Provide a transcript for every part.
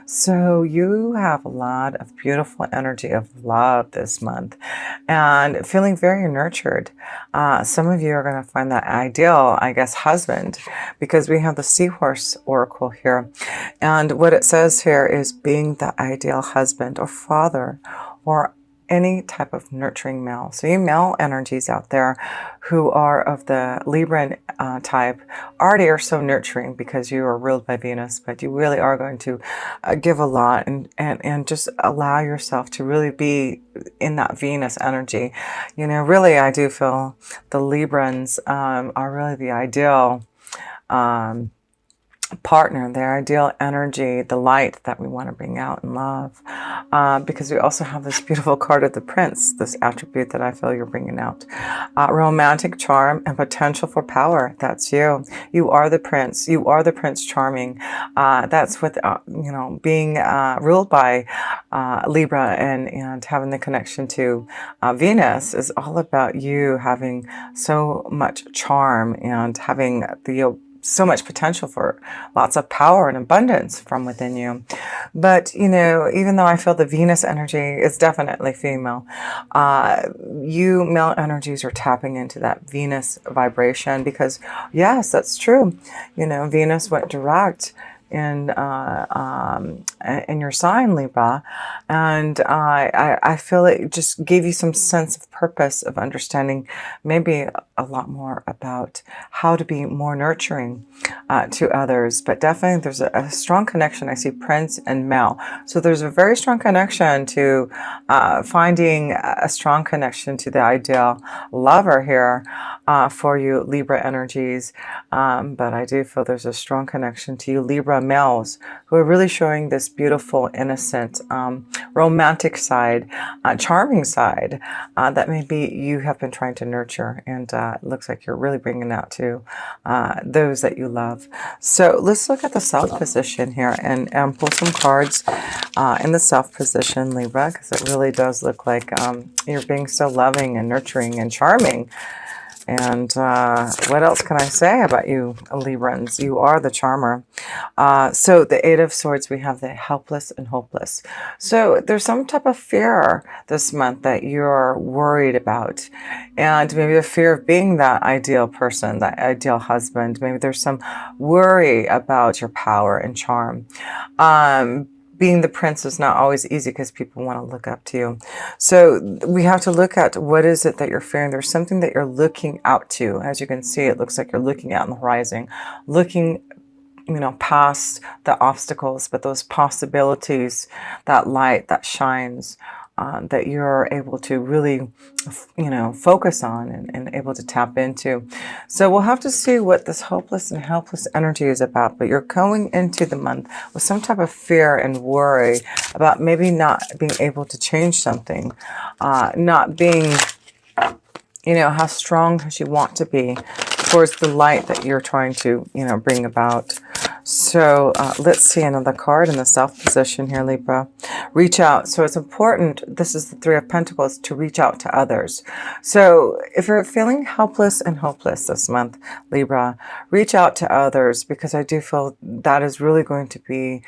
So you have a lot of beautiful energy of love this month and feeling very nurtured. Some of you are going to find that ideal, I guess, husband, because we have the Seahorse Oracle here. And what it says here is being the ideal husband or father or any type of nurturing male. So you male energies out there who are of the Libra type already are so nurturing because you are ruled by Venus, but you really are going to give a lot and just allow yourself to really be in that Venus energy. You know, really, I do feel the Librans are really the ideal um, partner, their ideal energy, the light that we want to bring out in love. Because we also have this beautiful card of the Prince, this attribute that I feel you're bringing out. Romantic charm and potential for power. That's you. You are the Prince. You are the Prince Charming. That's what, being ruled by Libra and having the connection to Venus is all about you having so much charm and having the so much potential for lots of power and abundance from within you. But, you know, even though I feel the Venus energy is definitely female, you male energies are tapping into that Venus vibration because, yes, that's true. You know, Venus went direct in your sign, Libra, and I feel it just gave you some sense of purpose of understanding maybe a lot more about how to be more nurturing to others. But definitely there's a strong connection. I see Prince and male, so there's a very strong connection to finding a strong connection to the ideal lover here for you Libra energies. But I do feel there's a strong connection to you Libra males who are really showing this beautiful, innocent, romantic side, charming side that maybe you have been trying to nurture. And it looks like you're really bringing out to those that you love. So let's look at the South position here and pull some cards in the South position, Libra, because it really does look like you're being so loving and nurturing and charming. And what else can I say about you, Librans? You are the charmer. So the Eight of Swords, we have the helpless and hopeless. So there's some type of fear this month that you're worried about. And maybe the fear of being that ideal person, that ideal husband. Maybe there's some worry about your power and charm. Being the prince is not always easy because people want to look up to you. So we have to look at what is it that you're fearing. There's something that you're looking out to. As you can see, it looks like you're looking out on the horizon, looking, you know, past the obstacles, but those possibilities, that light that shines, that you're able to really, you know, focus on and able to tap into. So we'll have to see what this hopeless and helpless energy is about, but you're going into the month with some type of fear and worry about maybe not being able to change something, not being, you know, how strong as you want to be towards the light that you're trying to, you know, bring about. So let's see another card in the South position here, Libra. Reach out. So it's important, this is the Three of Pentacles, to reach out to others. So if you're feeling helpless and hopeless this month, Libra, reach out to others, because I do feel that is really going to be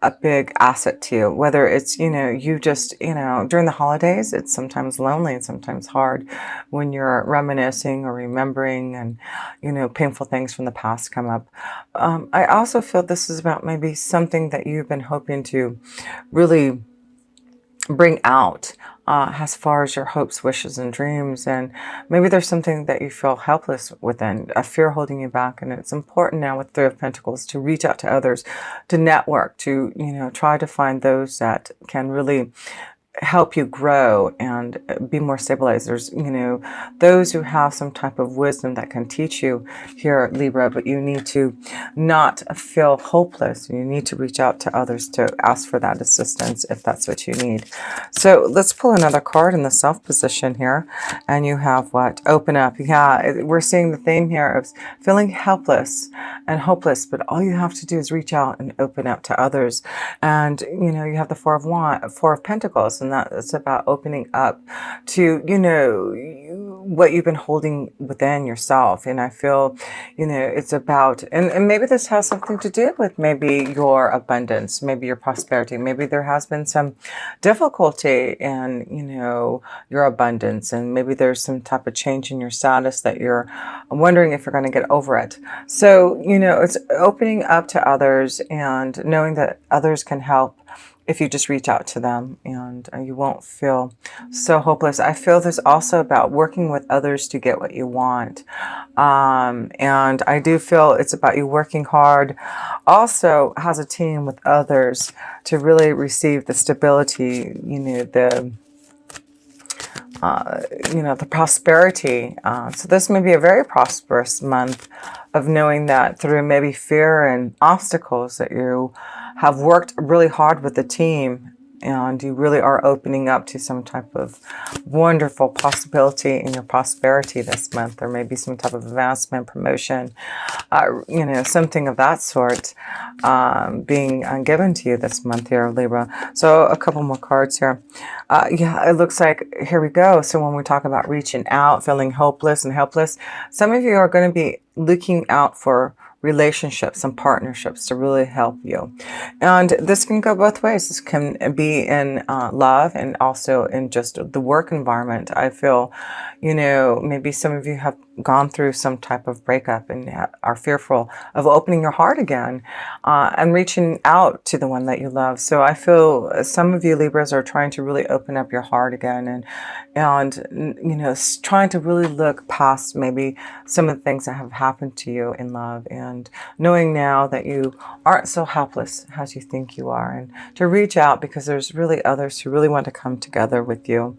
a big asset to you. Whether it's, you know, you just, you know, during the holidays, it's sometimes lonely and sometimes hard when you're reminiscing or remembering and, you know, painful things from the past come up. I also feel this is about maybe something that you've been hoping to really bring out as far as your hopes, wishes, and dreams. And maybe there's something that you feel helpless within, a fear holding you back. And it's important now with Three of Pentacles to reach out to others, to network, to, you know, try to find those that can really help you grow and be more stabilized. There's, you know, those who have some type of wisdom that can teach you here, Libra, but you need to not feel hopeless. You need to reach out to others to ask for that assistance if that's what you need. So let's pull another card in the Self position here. And you have what? Open up. Yeah, we're seeing the theme here of feeling helpless and hopeless, but all you have to do is reach out and open up to others. And, you know, you have the Four of Pentacles, and that is about opening up to, you know, what you've been holding within yourself. And I feel, it's about, and maybe this has something to do with maybe your abundance, maybe your prosperity. Maybe there has been some difficulty in, your abundance, and maybe there's some type of change in your status that you're wondering if you're going to get over it. So, it's opening up to others and knowing that others can help if you just reach out to them, and you won't feel so hopeless. I feel there's also about working with others to get what you want. And I do feel it's about you working hard also as a team with others to really receive the stability, the prosperity. So this may be a very prosperous month of knowing that through maybe fear and obstacles that you have worked really hard with the team, and you really are opening up to some type of wonderful possibility in your prosperity this month. There may be some type of advancement, promotion, something of that sort being given to you this month here, Libra. So a couple more cards here. It looks like, here we go. So when we talk about reaching out, feeling hopeless and helpless, some of you are going to be looking out for relationships and partnerships to really help you. And this can go both ways. This can be in love and also in just the work environment. I feel, maybe some of you have gone through some type of breakup and are fearful of opening your heart again and reaching out to the one that you love. So I feel some of you Libras are trying to really open up your heart again, and trying to really look past maybe some of the things that have happened to you in love, and knowing now that you aren't so helpless as you think you are, and to reach out because there's really others who really want to come together with you.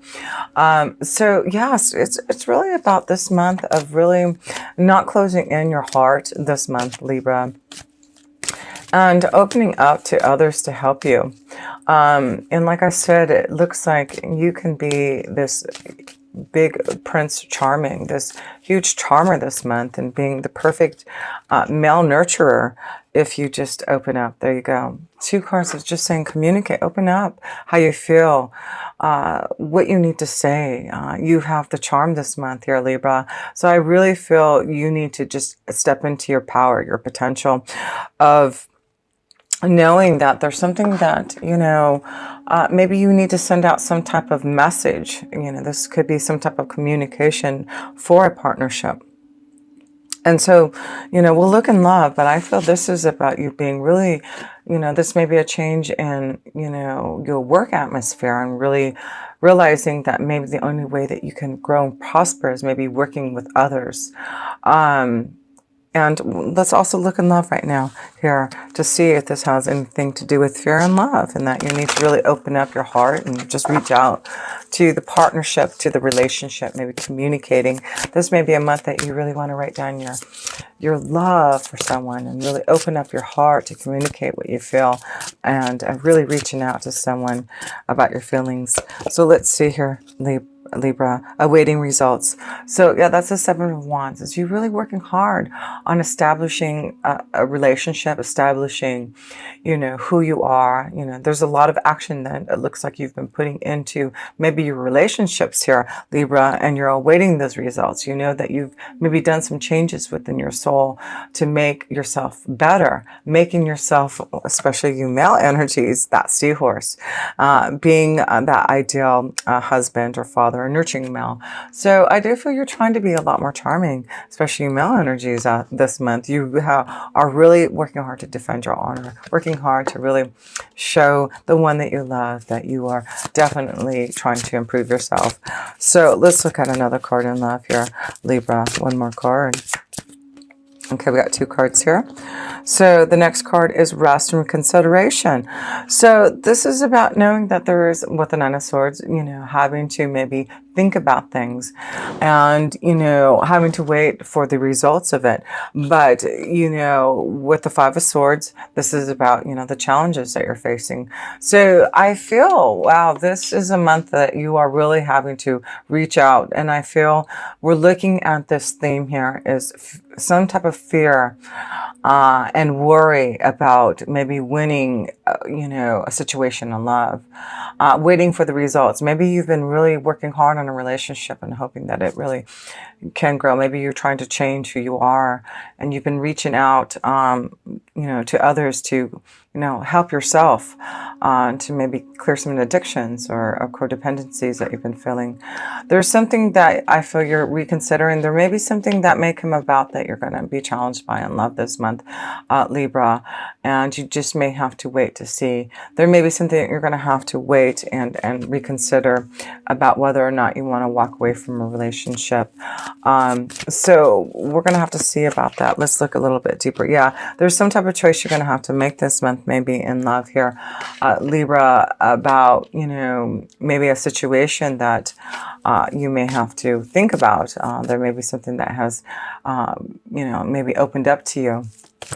So yes, it's really about this month of really not closing in your heart this month, Libra, and opening up to others to help you. And like I said, it looks like you can be this big Prince Charming, this huge charmer this month, and being the perfect male nurturer if you just open up. There you go. 2 cards is just saying communicate, open up how you feel, what you need to say. You have the charm this month here, Libra. So I really feel you need to just step into your power, your potential of knowing that there's something that, maybe you need to send out some type of message. This could be some type of communication for a partnership. And so, we'll look in love, but I feel this is about you being really, this may be a change in, your work atmosphere, and really realizing that maybe the only way that you can grow and prosper is maybe working with others. And let's also look in love right now here to see if this has anything to do with fear and love, and that you need to really open up your heart and just reach out to the partnership, to the relationship, maybe communicating. This may be a month that you really want to write down your love for someone and really open up your heart to communicate what you feel, and really reaching out to someone about your feelings. So let's see here, Libra, awaiting results. So yeah, that's the 7 of Wands. Is you really working hard on establishing a relationship, establishing, who you are. There's a lot of action that it looks like you've been putting into maybe your relationships here, Libra, and you're awaiting those results. You know that you've maybe done some changes within your soul to make yourself better, making yourself, especially you male energies, that seahorse, being that ideal husband or father, or nurturing male. So I do feel you're trying to be a lot more charming, especially male energies this month. You are really working hard to defend your honor, working hard to really show the one that you love that you are definitely trying to improve yourself. So let's look at another card in love here, Libra. One more card. Okay, we got 2 cards here. So the next card is rest and consideration. So this is about knowing that there is, with the 9 of Swords, having to maybe think about things and, having to wait for the results of it. But, with the 5 of Swords, this is about, the challenges that you're facing. So I feel, wow, this is a month that you are really having to reach out. And I feel we're looking at this theme here is some type of fear and worry about maybe winning, a situation in love, waiting for the results. Maybe you've been really working hard on a relationship and hoping that it really can grow. Maybe you're trying to change who you are, and you've been reaching out, to others to, help yourself, to maybe clear some addictions or codependencies that you've been feeling. There's something that I feel you're reconsidering. There may be something that may come about that you're going to be challenged by in love this month, Libra, and you just may have to wait to see. There may be something that you're going to have to wait and reconsider about whether or not you want to walk away from a relationship. So we're going to have to see about that. Let's look a little bit deeper. Yeah, there's some type of choice you're going to have to make this month, maybe in love here, Libra, about, maybe a situation that you may have to think about. There may be something that has, maybe opened up to you,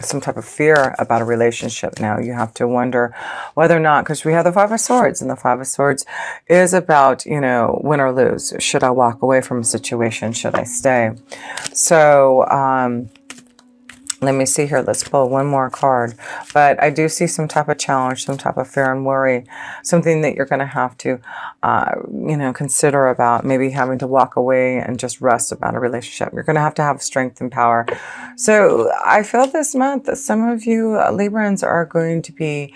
some type of fear about a relationship. Now you have to wonder whether or not, because we have the Five of Swords, and the Five of Swords is about, win or lose. Should I walk away from a situation? Should I stay? So, let me see here. Let's pull one more card. But I do see some type of challenge, some type of fear and worry, something that you're going to have to, consider about, maybe having to walk away and just rest about a relationship. You're going to have strength and power. So I feel this month that some of you Librans are going to be,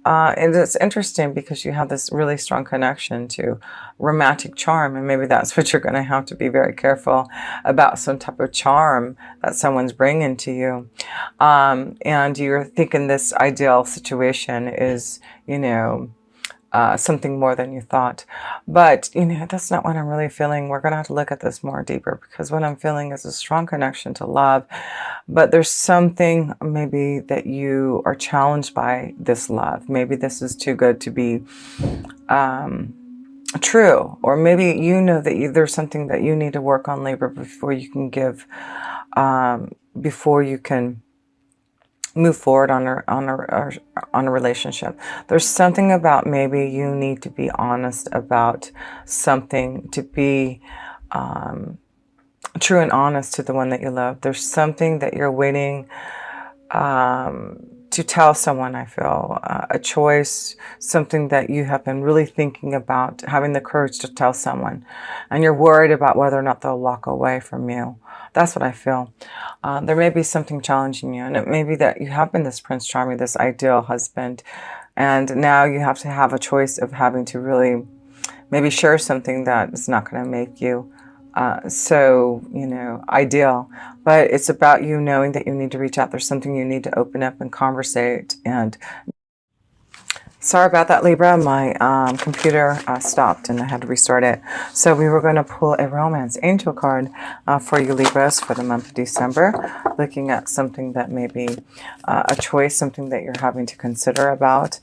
and it's interesting because you have this really strong connection to romantic charm, and maybe that's what you're going to have to be very careful about, some type of charm that someone's bringing to you. And you're thinking this ideal situation is, something more than you thought. But, that's not what I'm really feeling. We're going to have to look at this more deeper, because what I'm feeling is a strong connection to love. But there's something maybe that you are challenged by this love. Maybe this is too good to be true. Or maybe that there's something that you need to work on, Libra, before you can give, before you can move forward on a relationship. There's something about, maybe you need to be honest about something, to be true and honest to the one that you love. There's something that you're waiting to tell someone, I feel. A choice, something that you have been really thinking about, having the courage to tell someone. And you're worried about whether or not they'll walk away from you. That's what I feel. There may be something challenging you, and it may be that you have been this Prince Charming, this ideal husband, and now you have to have a choice of having to really maybe share something that is not going to make you ideal. But it's about you knowing that you need to reach out. There's something you need to open up and conversate. And sorry about that, Libra. My computer stopped and I had to restart it. So we were going to pull a romance angel card for you, Libras, for the month of December. Looking at something that may be a choice, something that you're having to consider about,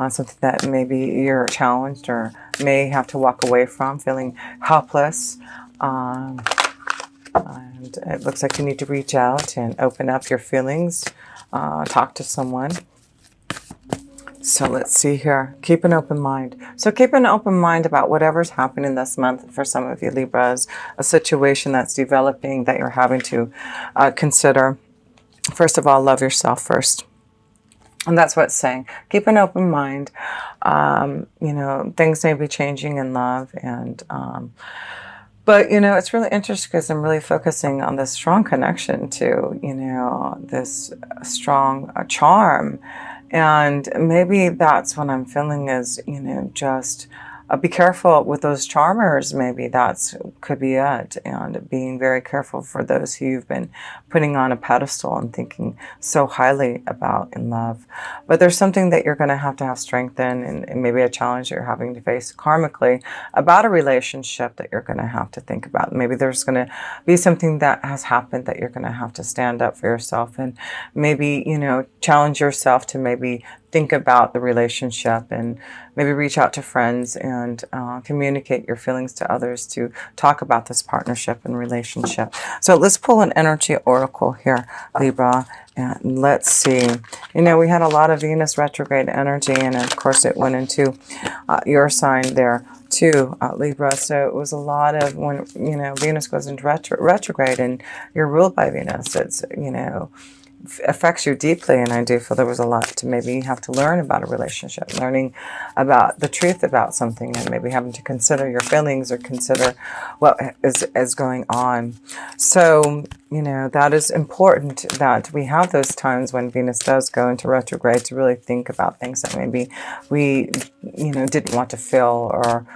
something that maybe you're challenged or may have to walk away from, feeling helpless. And it looks like you need to reach out and open up your feelings, talk to someone. So let's see here. Keep an open mind. So keep an open mind about whatever's happening this month for some of you Libras, a situation that's developing that you're having to consider. First of all, love yourself first. And that's what it's saying. Keep an open mind. Things may be changing in love. And but, it's really interesting because I'm really focusing on this strong connection to, this strong charm. And maybe that's what I'm feeling is, just be careful with those charmers. Maybe that's could be it. And being very careful for those who you've been putting on a pedestal and thinking so highly about in love. But there's something that you're going to have strength in, and maybe a challenge that you're having to face karmically about a relationship that you're going to have to think about. Maybe there's going to be something that has happened that you're going to have to stand up for yourself, and maybe, challenge yourself to maybe think about the relationship, and maybe reach out to friends and communicate your feelings to others to talk about this partnership and relationship. So let's pull an energy oracle here, Libra, and let's see. We had a lot of Venus retrograde energy, and of course it went into your sign there too, Libra. So it was a lot of when, Venus goes into retrograde and you're ruled by Venus. It's, affects you deeply, and I do feel there was a lot to maybe have to learn about a relationship, learning about the truth about something, and maybe having to consider your feelings or consider what is going on. So, you know, that is important that we have those times when Venus does go into retrograde to really think about things that maybe we, you know, didn't want to feel or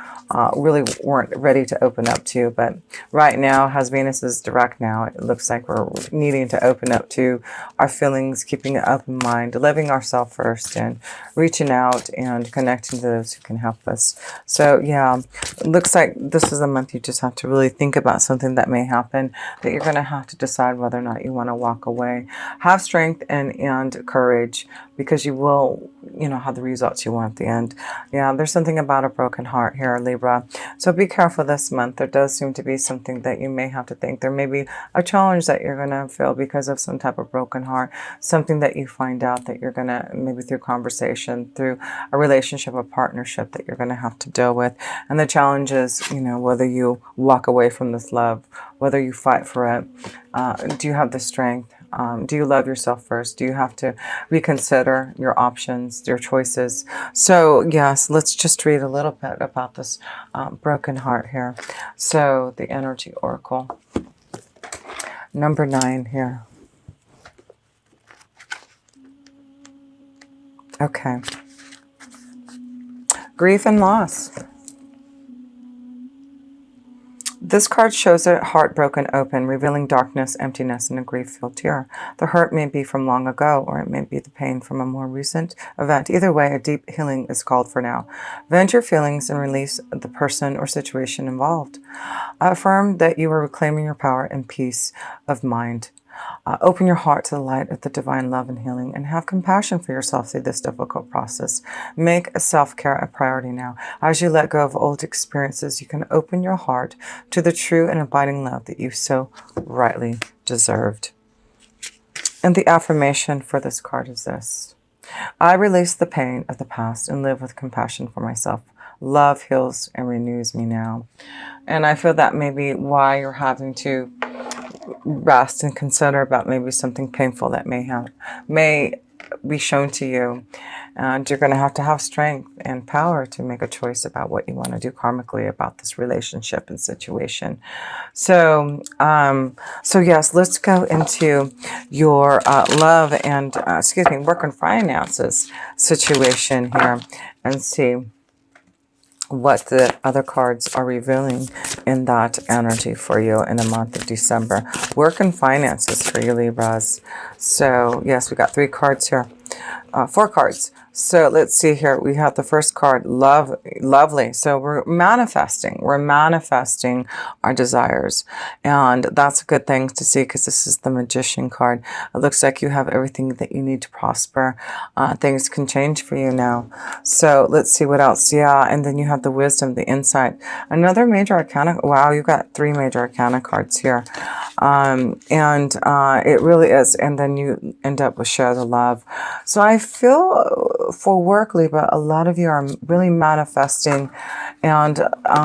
really weren't ready to open up to. But right now, as Venus is direct now, it looks like we're needing to open up to our feelings, keeping an open mind, living ourselves first, and reaching out and connecting to those who can help us. So yeah, it looks like this is a month you just have to really think about something that may happen, that you're going to have to decide whether or not you want to walk away. Have strength and courage, because you will, you know, have the results you want at the end. Yeah, there's something about a broken heart here, Libra. So be careful this month. There does seem to be something that you may have to think. There may be a challenge that you're going to feel because of some type of broken heart, something that you find out that you're going to, maybe through conversation, through a relationship, a partnership, that you're going to have to deal with. And the challenge is, you know, whether you walk away from this love, whether you fight for it. Do you have the strength? Do you love yourself first? Do you have to reconsider your options, your choices? So yes, let's just read a little bit about this broken heart here. So the energy oracle, number 9 here. Okay. Grief and loss. This card shows a heart broken open, revealing darkness, emptiness, and a grief-filled tear. The hurt may be from long ago, or it may be the pain from a more recent event. Either way, a deep healing is called for now. Vent your feelings and release the person or situation involved. Affirm that you are reclaiming your power and peace of mind. Open your heart to the light of the divine love and healing, and have compassion for yourself through this difficult process. Make self-care a priority now. As you let go of old experiences, you can open your heart to the true and abiding love that you so rightly deserved. And the affirmation for this card is this: I release the pain of the past and live with compassion for myself. Love heals and renews me now. And I feel that may be why you're having to rest and consider about maybe something painful that may be shown to you, and you're going to have strength and power to make a choice about what you want to do karmically about this relationship and situation. So so yes, let's go into your love and work and finances situation here, and see what the other cards are revealing in that energy for you in the month of December. Work and finances for you, Libras. So yes, we got 3 cards here. 4 cards. So let's see here. We have the first card, love, lovely. So we're manifesting our desires. And that's a good thing to see, because this is the Magician card. It looks like you have everything that you need to prosper. Things can change for you now. So let's see what else. Yeah, and then you have the wisdom, the insight. Another major arcana. Wow, you've got 3 major arcana cards here. It really is. And then you end up with share the love. So I feel for work, Libra, a lot of you are really manifesting and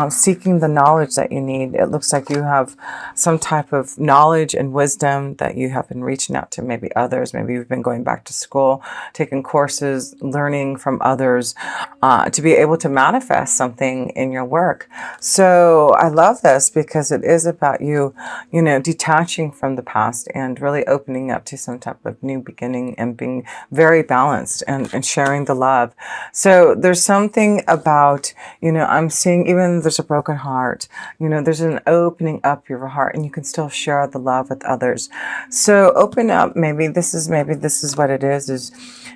seeking the knowledge that you need. It looks like you have some type of knowledge and wisdom that you have been reaching out to maybe others. Maybe you've been going back to school, taking courses, learning from others to be able to manifest something in your work. So I love this, because it is about you, you know, detaching from the past and really opening up to some type of new beginning and being very balanced and sharing the love. So there's something about, you know, I'm seeing, even there's a broken heart, you know, there's an opening up your heart, and you can still share the love with others. So open up. Maybe this is what it is,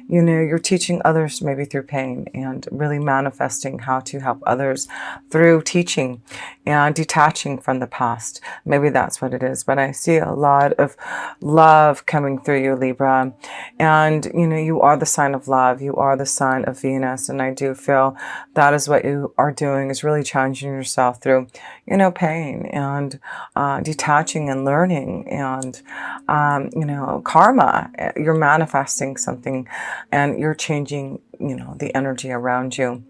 you know, you're teaching others maybe through pain, and really manifesting how to help others through teaching and detaching from the past. Maybe that's what it is. But I see a lot of love coming through you, Libra. And, you know, you are the sign of love. You are the sign of Venus. And I do feel that is what you are doing, is really challenging yourself through, you know, pain and detaching and learning and, you know, karma. You're manifesting something, and you're changing, you know, the energy around you.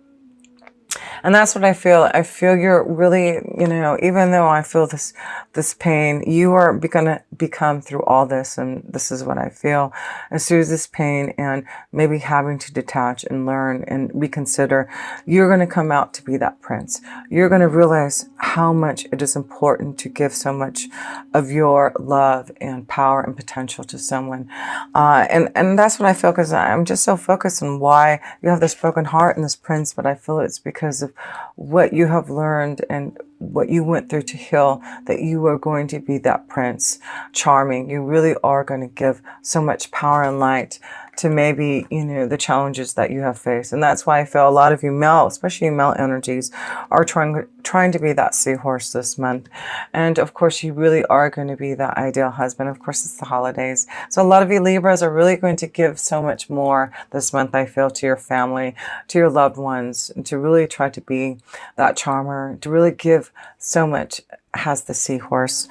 And that's what I feel. I feel you're really, even though I feel this pain, you are going to become through all this. And this is what I feel. As soon as this pain and maybe having to detach and learn and reconsider, you're going to come out to be that prince. You're going to realize how much it is important to give so much of your love and power and potential to someone. And that's what I feel, because I'm just so focused on why you have this broken heart and this prince, but I feel it's because of what you have learned and what you went through to heal, that you are going to be that prince, charming. You really are going to give so much power and light to maybe, the challenges that you have faced. And that's why I feel a lot of you male, especially male energies, are trying to be that seahorse this month. And of course, you really are going to be that ideal husband. Of course, it's the holidays. So a lot of you Libras are really going to give so much more this month, I feel, to your family, to your loved ones, and to really try to be that charmer, to really give so much, has the seahorse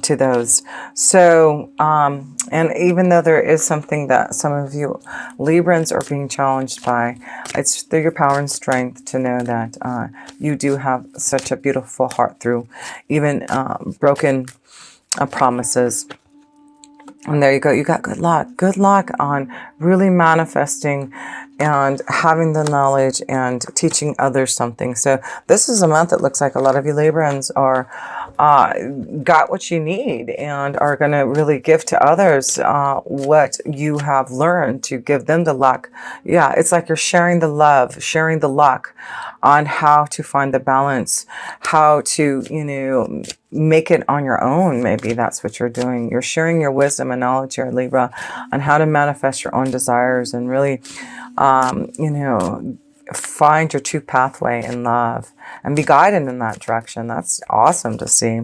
to those. So, and even though there is something that some of you Librans are being challenged by, it's through your power and strength to know that you do have such a beautiful heart through even broken promises. And there you go. You got good luck. Good luck on really manifesting and having the knowledge and teaching others something. So this is a month that looks like a lot of you Librans are got what you need and are going to really give to others what you have learned, to give them the luck. Yeah, it's like you're sharing the love, sharing the luck on how to find the balance, how to, make it on your own. Maybe that's what you're doing. You're sharing your wisdom and knowledge here, Libra, on how to manifest your own desires and really, find your true pathway in love and be guided in that direction. That's awesome to see.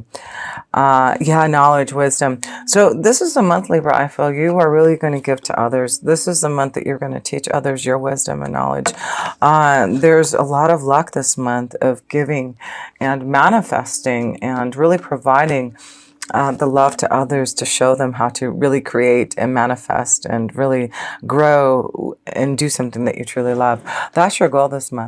Yeah, knowledge, wisdom. So this is a month, Libra, I feel you are really going to give to others. This is the month that you're going to teach others your wisdom and knowledge. There's a lot of luck this month of giving and manifesting and really providing the love to others, to show them how to really create and manifest and really grow and do something that you truly love. That's your goal this month.